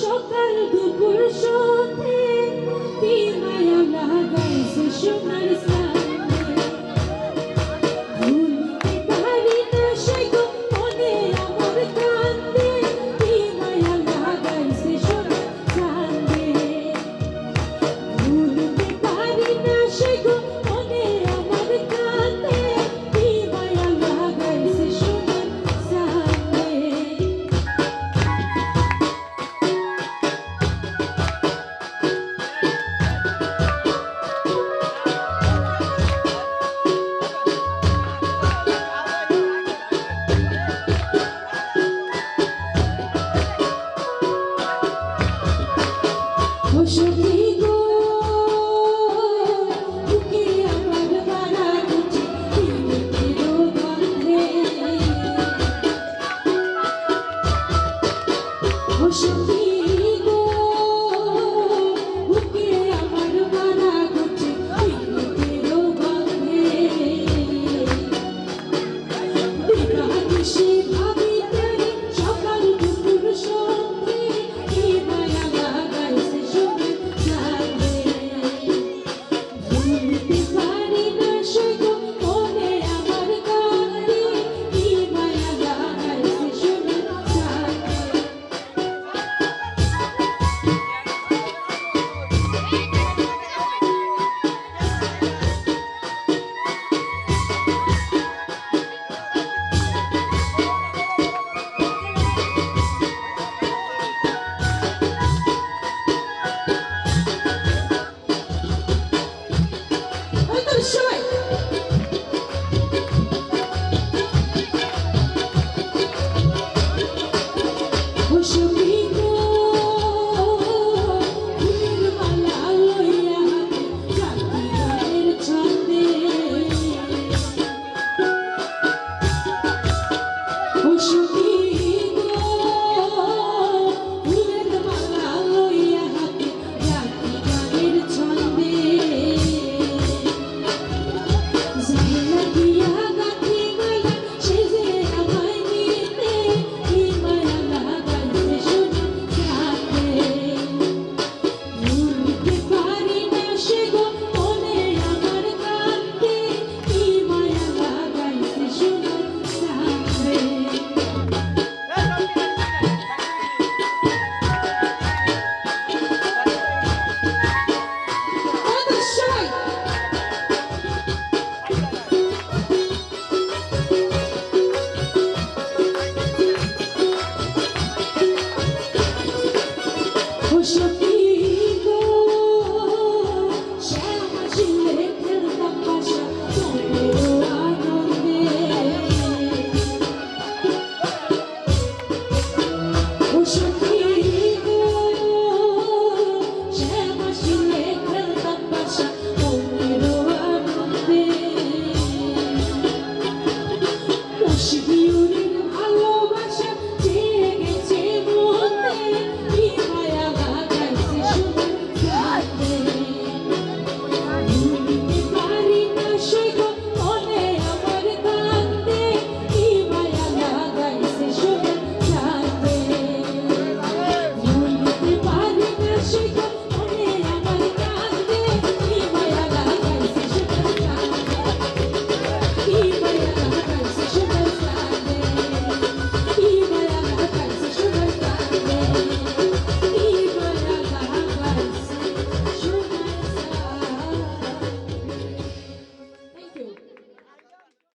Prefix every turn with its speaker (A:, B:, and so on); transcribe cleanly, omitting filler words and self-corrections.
A: সকাল দুপুর সন্ধে কি মায়া লাগাইছে সোনার সামনে ভুলতে পারি না সে গো মনে আমার কান্দে কি মায়া লাগাইছে সোনার সামনে ভুলতে পারি না সে গো মনে আমার কান্দে কি মায়া লাগাইছে সোনার সামনে সখী গো বুকে আমার বাড়া গুছি তিলেরও গন্ধে সখী গো বুকে আমার বাড়া গুছি তিলেরও গন্ধে দিবানিশি ভাবিতে সকাল দুপুর সন্ধে কি মায়া লাগাইছে সোনার সামনে ভুলতে পারি না সে গো মনে আমার কান্দে কি মায়া লাগাইছে সোনার সামনে সবাই সখী গো ফুলের মালা লইয়া হাতে গানের ছন্দে সখী